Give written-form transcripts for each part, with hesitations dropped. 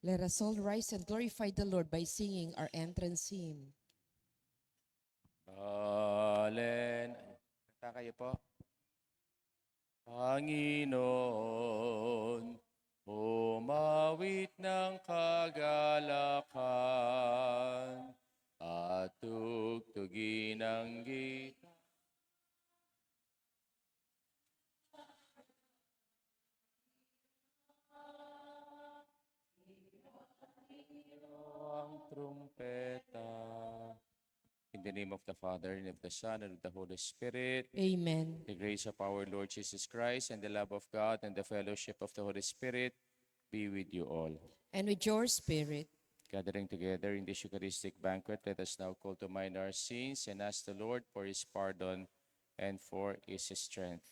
Let us all rise and glorify the Lord by singing our entrance hymn. Kanta kayo po. Panginoon, umawit ng kagalakan at tugtugin ang gita. Ang trumpeta. In the name of the Father, and of the Son, and of the Holy Spirit. Amen. The grace of our Lord Jesus Christ, and the love of God, and the fellowship of the Holy Spirit be with you all. And with your spirit, Gathering together in this Eucharistic banquet, let us now call to mind our sins and ask the Lord for His pardon and for His strength.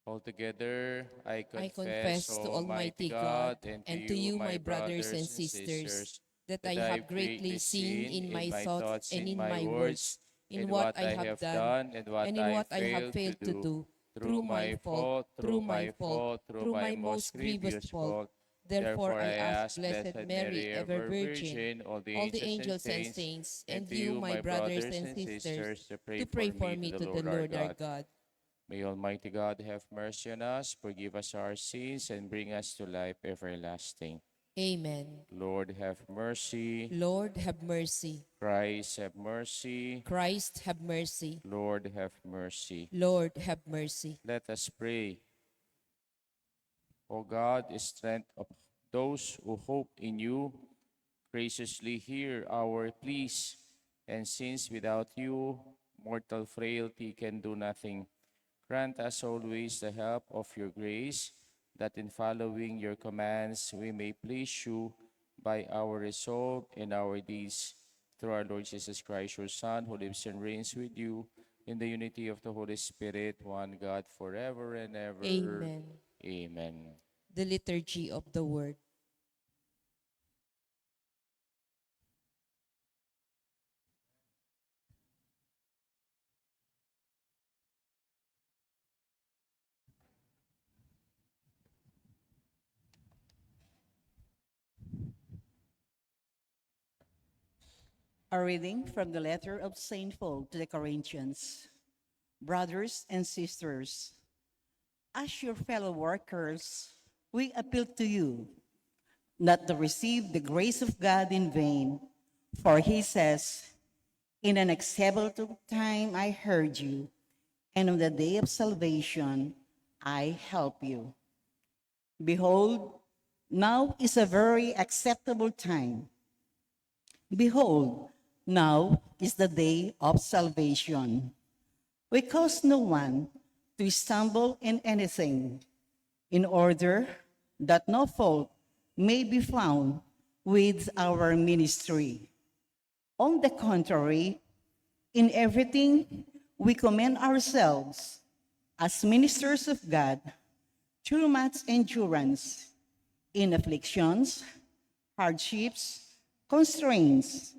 Altogether, I confess, to Almighty God and to you, my brothers and sisters, that I have greatly sinned in my thoughts and in my words, in what I have done and and in what I have failed to do, through my fault, through my most grievous fault. Therefore I ask Blessed Mary, ever Virgin, all the angels and saints, and you, my brothers and sisters, to pray for me to the Lord our God. May Almighty God have mercy on us, forgive us our sins, and bring us to life everlasting. Amen. Lord, have mercy. Lord, have mercy. Christ, have mercy. Christ, have mercy. Lord, have mercy. Lord, have mercy. Let us pray. O God, strength of those who hope in you, graciously hear our pleas, and since without you, mortal frailty can do nothing, grant us always the help of your grace, that in following your commands we may please you by our resolve and our deeds. Through our Lord Jesus Christ, your Son, who lives and reigns with you in the unity of the Holy Spirit, one God, forever and ever. Amen. Amen. The Liturgy of the Word. A reading from the letter of St. Paul to the Corinthians. Brothers and sisters, as your fellow workers, we appeal to you not to receive the grace of God in vain. For he says, in an acceptable time I heard you, and on the day of salvation I help you. Behold, now is a very acceptable time. Behold, now is the day of salvation. We cause no one to stumble in anything, in order that no fault may be found with our ministry. On the contrary, in everything we commend ourselves as ministers of God through much endurance in afflictions, hardships, constraints,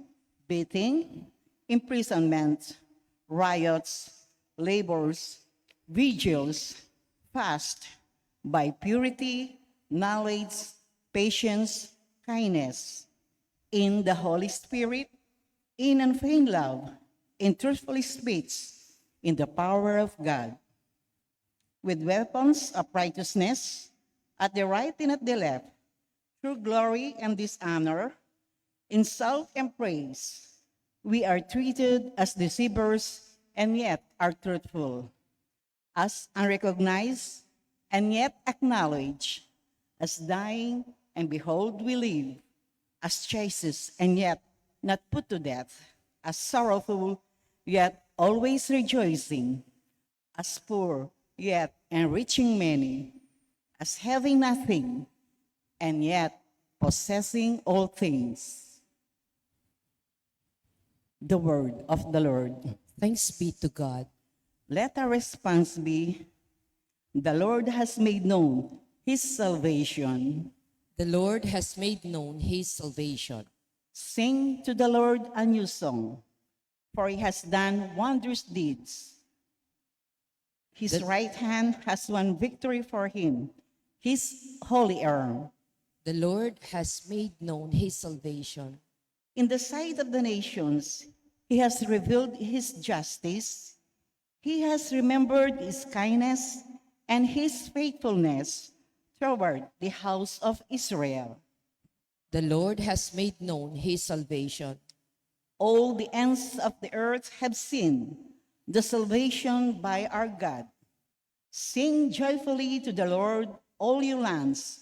beating, imprisonment, riots, labors, vigils, fast, by purity, knowledge, patience, kindness, in the Holy Spirit, in unfeigned love, in truthful speech, in the power of God, with weapons of righteousness at the right and at the left, through glory and dishonor, insult and praise. We are treated as deceivers and yet are truthful, as unrecognized and yet acknowledged, as dying and behold we live, as chastised and yet not put to death, as sorrowful yet always rejoicing, as poor yet enriching many, as having nothing and yet possessing all things. The word of the Lord. Thanks be to God. Let our response be, the Lord has made known his salvation. The Lord has made known his salvation. Sing to the Lord a new song, for he has done wondrous deeds. His right hand has won victory for him, his holy arm. The Lord has made known his salvation. In the sight of the nations, he has revealed his justice. He has remembered his kindness and his faithfulness toward the house of Israel. The Lord has made known his salvation. All the ends of the earth have seen the salvation by our God. Sing joyfully to the Lord, all you lands.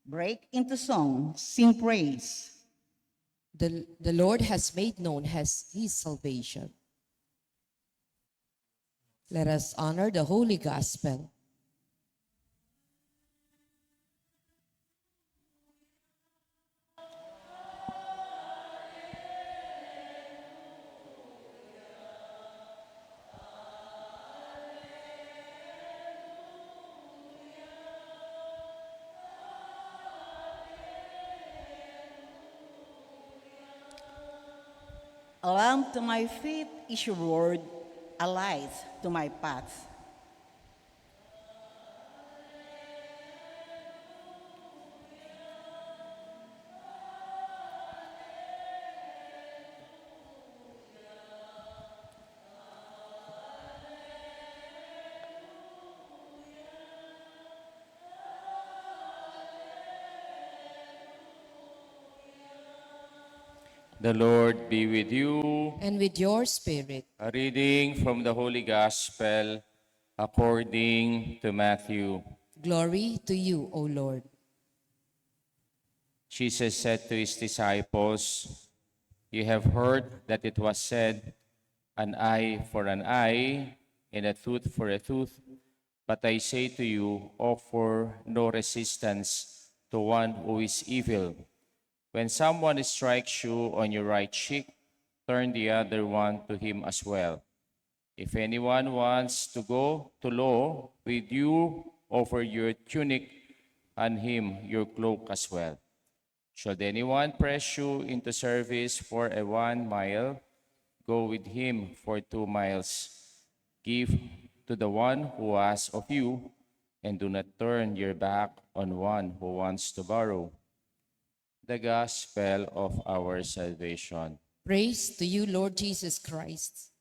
Break into song, sing praise. The Lord has made known his salvation. Let us honor the Holy Gospel. A lamp to my feet is your word, a light to my path. The Lord be with you. And with your spirit. A reading from the Holy Gospel according to Matthew. Glory to you, O Lord. Jesus said to his disciples, "You have heard that it was said, an eye for an eye and a tooth for a tooth. But I say to you, offer no resistance to one who is evil. When someone strikes you on your right cheek, turn the other one to him as well. If anyone wants to go to law with you, offer your tunic and him your cloak as well. Should anyone press you into service for a 1 mile, go with him for 2 miles. Give to the one who asks of you, and do not turn your back on one who wants to borrow." The Gospel of our salvation. Praise to you, Lord Jesus Christ.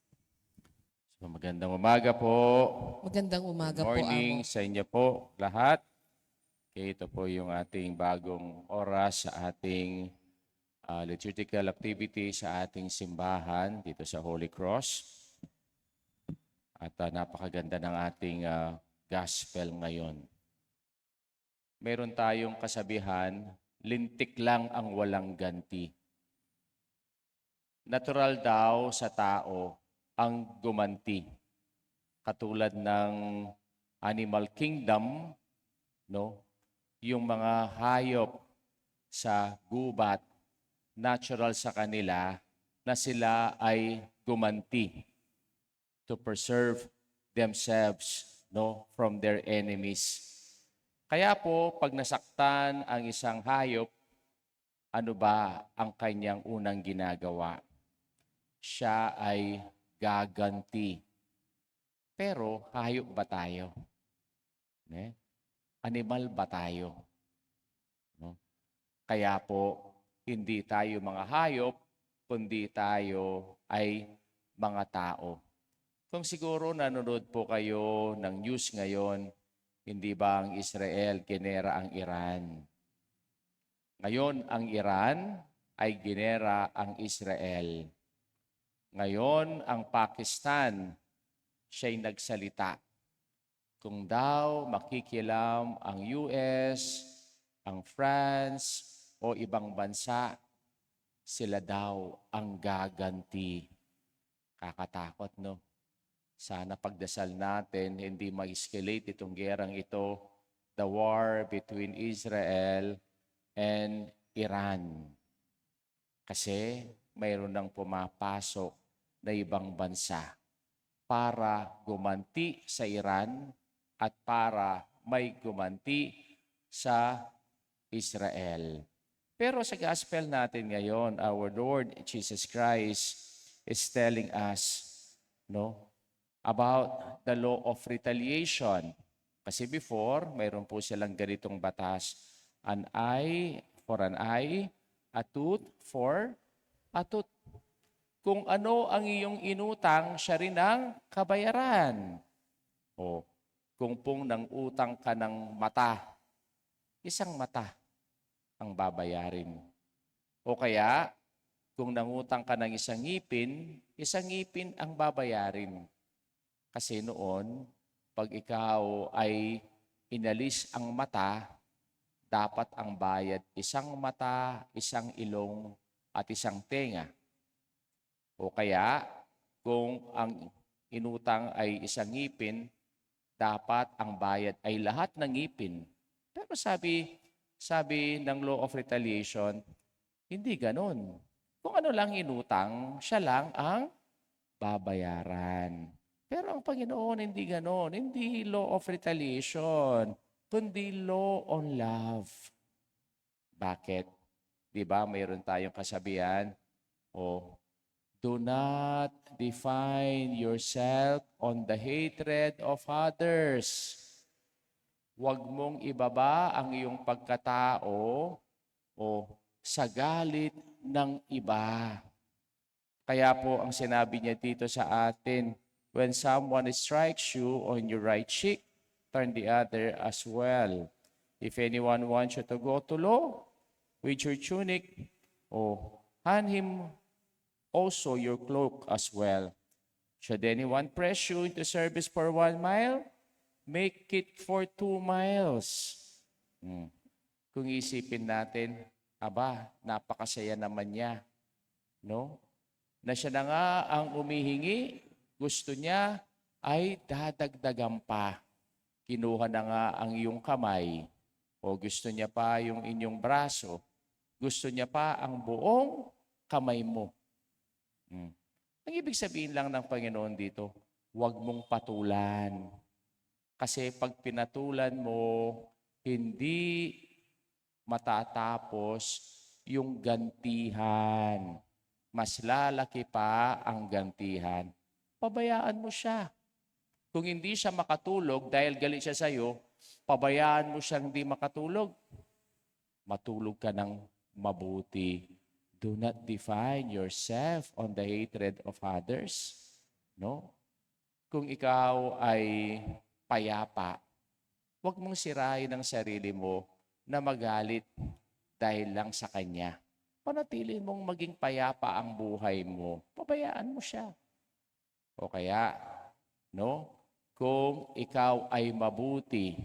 So, magandang umaga po. Magandang umaga Good po, morning Amo. sa inyo po lahat. Okay, ito po yung ating bagong oras sa ating liturgical activity sa ating simbahan dito sa Holy Cross. At napakaganda ng ating gospel ngayon. Meron tayong kasabihan, lintik lang ang walang ganti. Natural daw sa tao ang gumanti. Katulad ng animal kingdom, no? Yung mga hayop sa gubat, natural sa kanila na sila ay gumanti to preserve themselves, no, from their enemies. Kaya po, pag nasaktan ang isang hayop, ano ba ang kanyang unang ginagawa? Siya ay gaganti. Pero hayop ba tayo? Animal ba tayo? No? Kaya po, hindi tayo mga hayop, kundi tayo ay mga tao. Kung siguro nanonood po kayo ng news ngayon, hindi ba ang Israel ginera ang Iran? Ngayon, ang Iran ay ginera ang Israel. Ngayon, ang Pakistan, siya'y nagsalita. Kung daw makikialam ang US, ang France, o ibang bansa, sila daw ang gaganti. Kakatakot, no? Sana pagdasal natin, hindi ma-escalate itong gerang ito, the war between Israel and Iran. Kasi mayroon nang pumapasok na ibang bansa para gumanti sa Iran at para may gumanti sa Israel. Pero sa gospel natin ngayon, our Lord Jesus Christ is telling us, no, about the law of retaliation. Kasi before, mayroon po silang ganitong batas. An eye for an eye, a tooth for a tooth. Kung ano ang iyong inutang, siya rin ang kabayaran. O, kung pong nang utang ka ng mata, isang mata ang babayarin. O kaya, kung nangutang ka ng isang ngipin ang babayarin. Kasi noon, pag ikaw ay inalis ang mata, dapat ang bayad isang mata, isang ilong, at isang tenga. O kaya, kung ang inutang ay isang ngipin, dapat ang bayad ay lahat ng ngipin. Pero sabi ng law of retaliation, hindi ganon. Kung ano lang inutang, siya lang ang babayaran. Pero ang Panginoon, hindi ganon. Hindi law of retaliation, kundi law on love. Bakit? Di ba mayroon tayong kasabihan, do not define yourself on the hatred of others. Huwag mong ibaba ang iyong pagkatao sa galit ng iba. Kaya po ang sinabi niya dito sa atin, when someone strikes you on your right cheek, turn the other as well. If anyone wants you to go to law with your tunic, hand him also your cloak as well. Should anyone press you into service for 1 mile, make it for 2 miles. Kung isipin natin, napakasaya naman niya. No? Na siya na nga ang umihingi, gusto niya ay dadagdagan pa. Kinuha na nga ang iyong kamay, o gusto niya pa yung inyong braso, gusto niya pa ang buong kamay mo. Ang ibig sabihin lang ng Panginoon dito, huwag mong patulan. Kasi pag pinatulan mo, hindi matatapos yung gantihan. Mas lalaki pa ang gantihan. Pabayaan mo siya. Kung hindi siya makatulog dahil galit siya sa'yo, pabayaan mo siyang hindi makatulog. Matulog ka ng mabuti. Do not define yourself on the hatred of others. No? Kung ikaw ay payapa, huwag mong sirain ang sarili mo na magalit dahil lang sa kanya. Panatili mong maging payapa ang buhay mo. Pabayaan mo siya. O kaya, kung ikaw ay mabuti,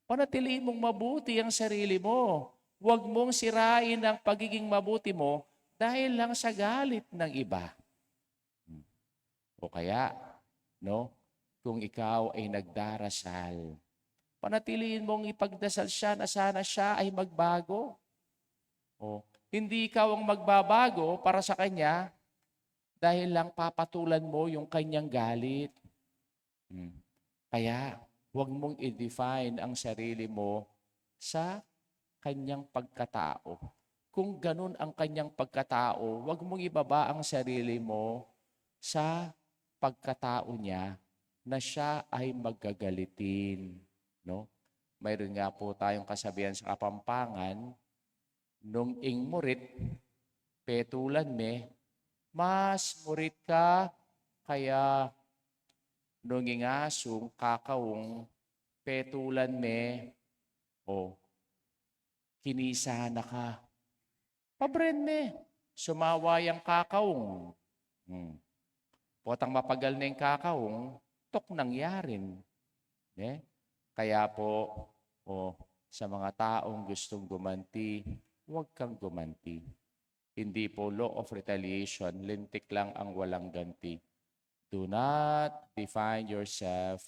panatili mong mabuti ang sarili mo. Huwag mong sirain ang pagiging mabuti mo dahil lang sa galit ng iba. O kaya, kung ikaw ay nagdarasal, panatiliin mong ipagdasal siya na sana siya ay magbago. Hindi ikaw ang magbabago para sa kanya dahil lang papatulan mo yung kanyang galit. Kaya, huwag mong i-define ang sarili mo sa kanyang pagkatao. Kung ganun ang kanyang pagkatao, huwag mong ibaba ang sarili mo sa pagkatao niya na siya ay magagalitin. Mayroon nga po tayong kasabihan sa Kapampangan, nung ing murit, petulan me, mas murit ka, kaya nung ingasong kakaong, petulan me, kinisa na ka. Pabren me, sumaway ang kakaong. Potang mapagal na yung kakaong, tok nangyarin. Kaya po, sa mga taong gustong gumanti, huwag kang gumanti. Hindi po law of retaliation, lintik lang ang walang ganti. Do not define yourself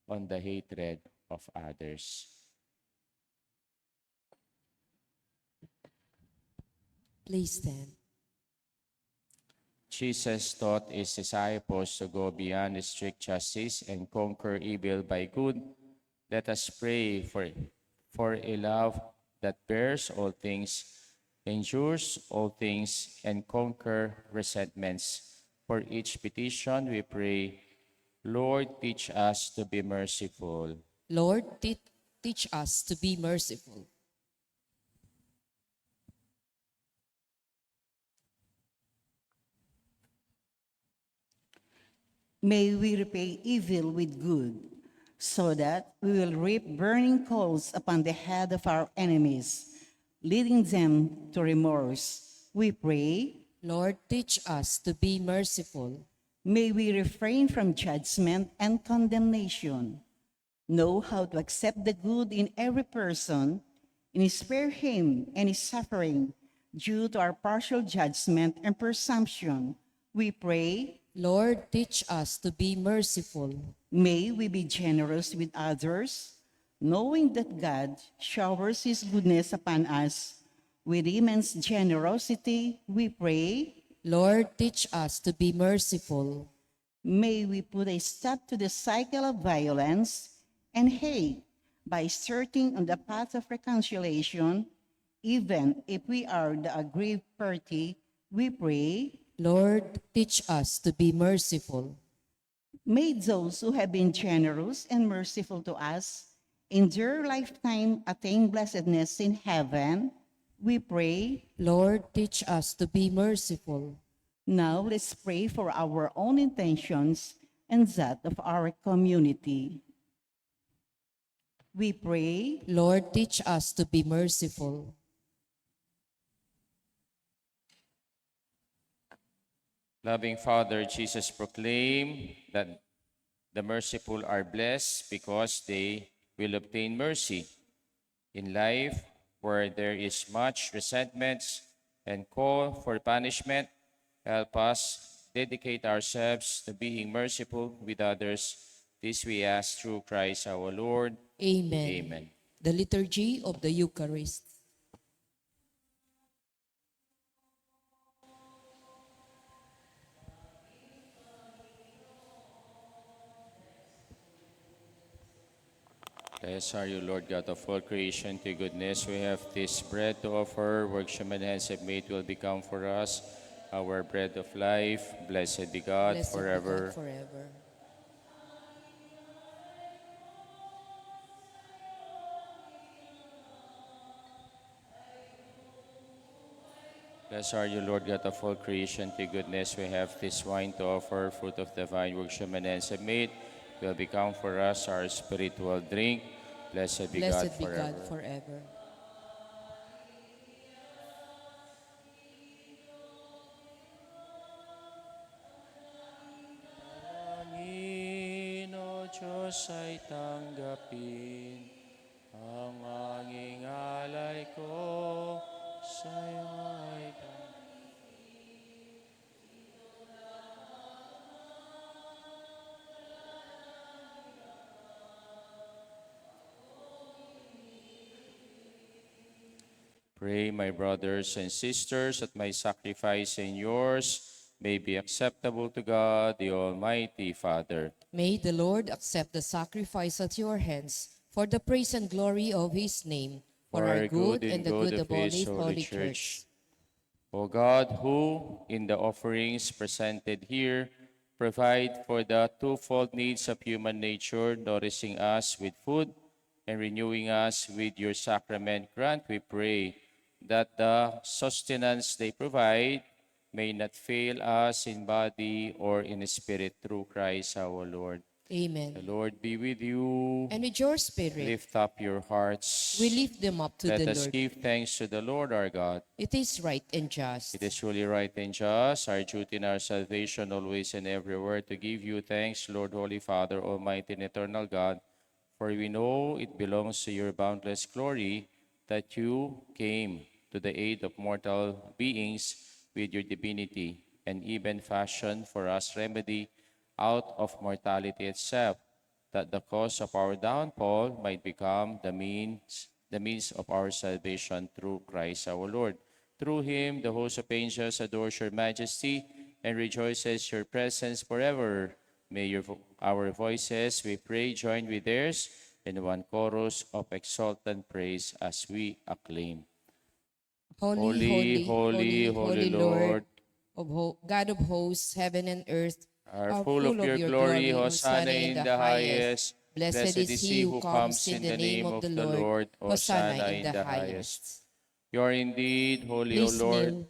on the hatred of others. Please stand. Jesus taught his disciples to go beyond strict justice and conquer evil by good. Let us pray for a love that bears all things, endures all things, and conquer resentments. For each petition we pray, Lord, teach us to be merciful. Lord, teach us to be merciful. May we repay evil with good, so that we will reap burning coals upon the head of our enemies, leading them to remorse. We pray, Lord, teach us to be merciful. may we refrain from judgment and condemnation, know how to accept the good in every person, and spare him any suffering due to our partial judgment and presumption. We pray, Lord, teach us to be merciful. may we be generous with others, knowing that God showers his goodness upon us. With immense generosity, we pray, Lord, teach us to be merciful. may we put a stop to the cycle of violence and hate by starting on the path of reconciliation, even if we are the aggrieved party. We pray, Lord, teach us to be merciful. may those who have been generous and merciful to us in their lifetime attain blessedness in heaven. We pray. Lord, teach us to be merciful. Now let's pray for our own intentions and that of our community. We pray, Lord, teach us to be merciful. Loving Father, Jesus proclaimed that the merciful are blessed because they will obtain mercy. In life, where there is much resentment and call for punishment, help us dedicate ourselves to being merciful with others. This we ask through Christ our Lord. Amen. Amen. The Liturgy of the Eucharist. Blessed are you, Lord God of all creation. To your goodness we have this bread to offer. Works human hands have made will become for us our bread of life. Blessed be God Blessed forever. be God forever. Blessed are you, Lord God of all creation. To your goodness we have this wine to offer. Fruit of the vine, works human hands have made, will become for us our spiritual drink. Blessed be God Blessed be forever. God forever. Panginoon, O Diyos, ay tanggapin ang anging alay ko sa'yo ay Pray, my brothers and sisters, that my sacrifice and yours may be acceptable to God, the Almighty Father. May the Lord accept the sacrifice at your hands for the praise and glory of his name, for our good and the good of all his holy church. O God, who, in the offerings presented here, provide for the twofold needs of human nature, nourishing us with food and renewing us with your sacrament, grant, we pray, that the sustenance they provide may not fail us in body or in spirit through Christ our Lord. The Amen. Lord be with you. And with your spirit, Lift up your hearts. we lift them up to Let the us Lord. give thanks to the Lord our God. It is right and just. It is truly right and just, our duty and our salvation, always and everywhere, to give you thanks, Lord, Holy Father, Almighty and Eternal God, for we know it belongs to your boundless glory that you came to the aid of mortal beings with your divinity, and even fashioned for us remedy out of mortality itself, that the cause of our downfall might become the means of our salvation through Christ our Lord. Through him, the host of angels adores your majesty and rejoices your presence forever. May our voices, we pray, join with theirs in one chorus of exultant praise as we acclaim. Holy, Holy, holy, holy, holy, holy Lord, Lord, God of hosts, heaven and earth are full of your glory. Hosanna in the highest. Blessed is he who comes in the name of the Lord. Hosanna in the highest. You are indeed holy, O Please Lord, kneel.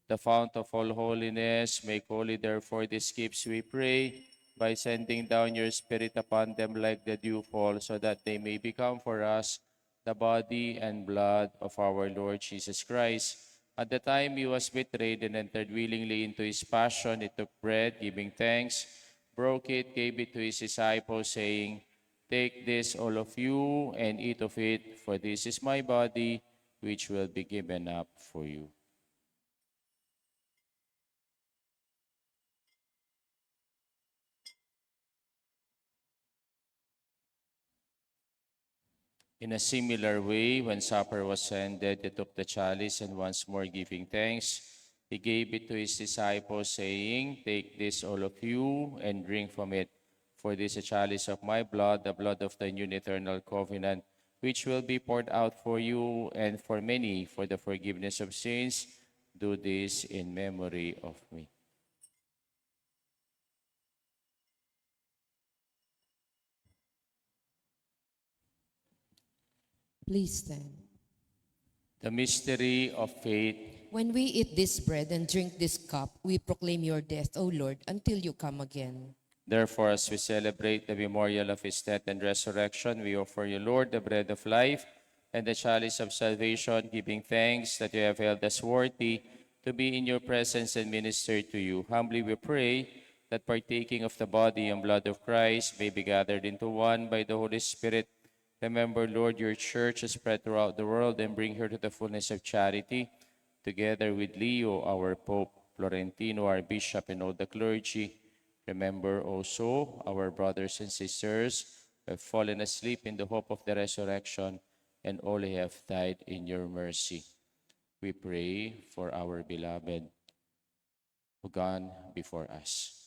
the fount of all holiness. Make holy, therefore, these gifts, we pray, by sending down your Spirit upon them like the dew fall, so that they may become for us the body and blood of our Lord Jesus Christ. At the time he was betrayed and entered willingly into his passion, he took bread, giving thanks, broke it, gave it to his disciples, saying, "Take this, all of you, and eat of it, for this is my body, which will be given up for you." In a similar way, when supper was ended, he took the chalice, and once more giving thanks, he gave it to his disciples, saying, "Take this, all of you, and drink from it. For this is a chalice of my blood, the blood of the new and eternal covenant, which will be poured out for you and for many for the forgiveness of sins. Do this in memory of me." Please stand. The mystery of faith. When we eat this bread and drink this cup, we proclaim your death, O Lord, until you come again. Therefore, as we celebrate the memorial of his death and resurrection, we offer you, Lord, the bread of life and the chalice of salvation, giving thanks that you have held us worthy to be in your presence and minister to you. Humbly we pray that partaking of the body and blood of Christ may be gathered into one by the Holy Spirit. Remember, Lord, your church is spread throughout the world and bring her to the fullness of charity, together with Leo, our Pope, Florentino, our Bishop, and all the clergy. Remember also our brothers and sisters who have fallen asleep in the hope of the resurrection, and all who have died in your mercy. We pray for our beloved who gone before us.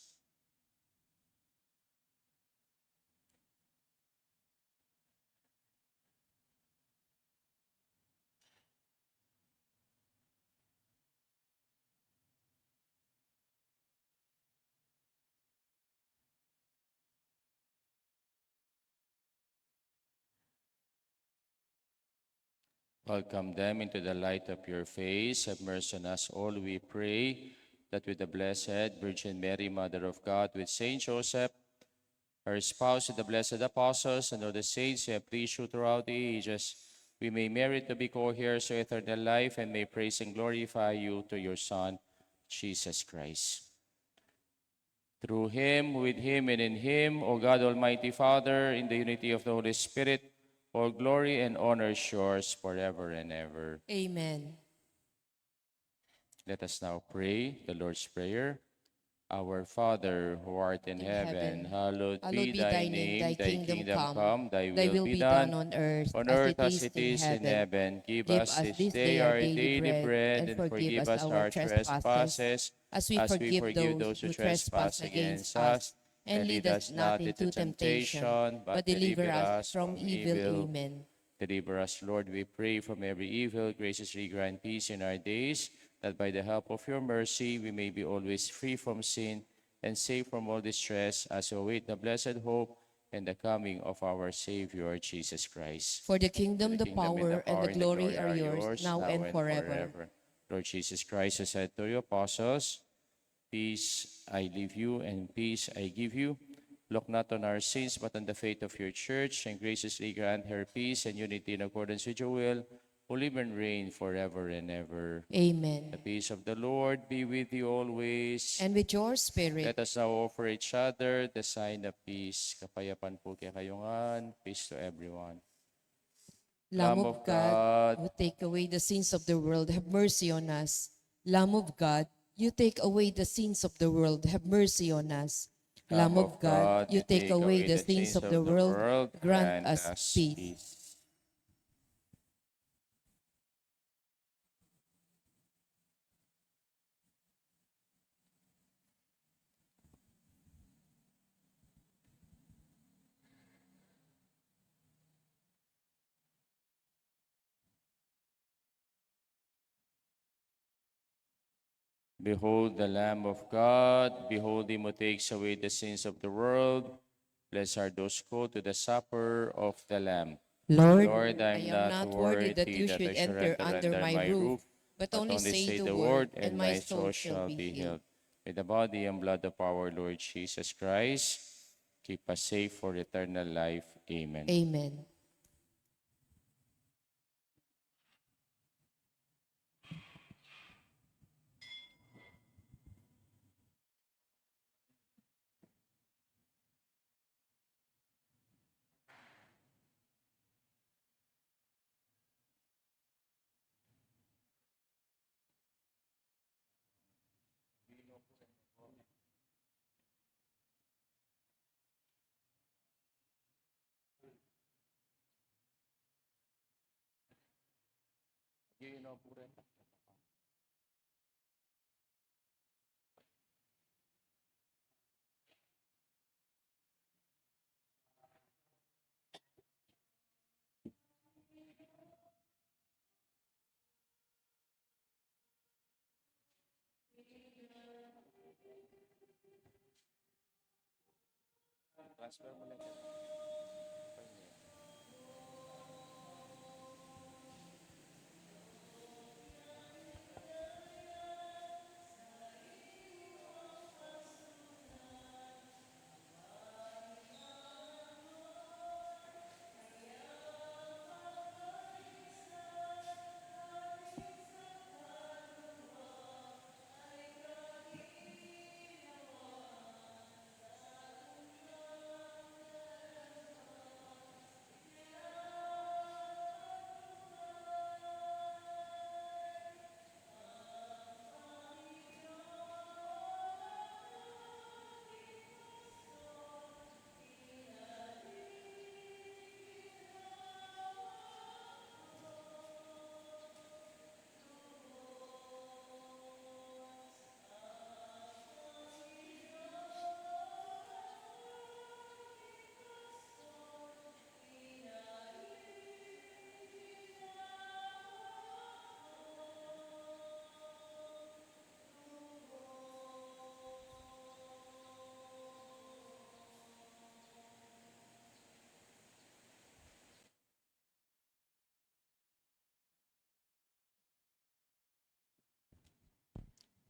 Welcome them into the light of your face. Have mercy on us all, we pray, that with the Blessed Virgin Mary, Mother of God, with Saint Joseph, her spouse, with the blessed apostles, and all the saints who have pleased you throughout the ages, we may merit to be co-heirs of eternal life, and may praise and glorify you through your Son, Jesus Christ. Through him, with him, and in him, O God, Almighty Father, in the unity of the Holy Spirit, all glory and honor is yours forever and ever. Amen. Let us now pray the Lord's Prayer. Our Father, who art in heaven, hallowed be thy name. Thy kingdom come, thy will be done on earth as it is in heaven. Give us this day our daily bread, and forgive us our trespasses, as we as we forgive forgive those those who who trespass against us. and lead us not into temptation, but deliver us from evil. Amen. Deliver us, Lord, we pray, from every evil. Graciously grant peace in our days, that by the help of your mercy we may be always free from sin and safe from all distress, as we await the blessed hope and the coming of our Savior, Jesus Christ. For the kingdom, the Kingdom power, and the glory are yours, now and forever. Lord Jesus Christ, who said to your apostles, "Peace I leave you, and peace I give you. Look not on our sins, but on the faith of your church, and graciously grant her peace and unity in accordance with your will, who live and reign forever and ever." Amen. The peace of the Lord be with you always. And with your spirit, Let us now offer each other the sign of peace. Kapayapaan po kaya kayongan. Peace to everyone. Lamb of God, who take away the sins of the world, have mercy on us. Lamb of God, you take away the sins of the world, have mercy on us. Lamb of God, you take away the sins of the world, grant us peace. Behold the Lamb of God. Behold him who takes away the sins of the world. Blessed are those who go to the supper of the Lamb. Lord, Lord, I I am am not not worthy that worthy you that I should should enter enter under under my my roof, roof, but but only only say say the the word, word, and and my my soul soul shall shall be be healed. healed. With the body and blood of our Lord Jesus Christ, keep us safe for eternal life. Amen. Amen.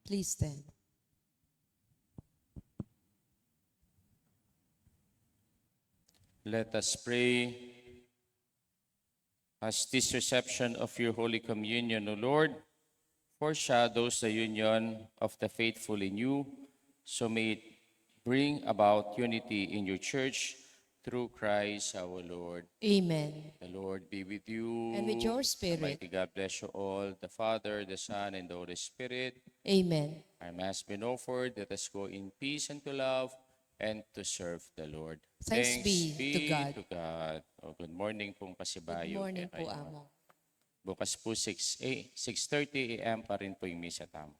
Please stand. Let us pray. As this reception of your Holy Communion, O Lord, foreshadows the union of the faithful in you, so may it bring about unity in your church through Christ our Lord. Amen. The Lord be with you. And with your The spirit. mighty God bless you all, the Father, the Son, and the Holy Spirit. Amen. Our Mass been offered. Let us go in peace and to love and to serve the Lord. Thanks be to God. to God. Oh, good morning pong Good pasibayo. morning po, Kaya kayo. Amo. Bukas po 6:30 a.m. pa rin po yung misa tamo.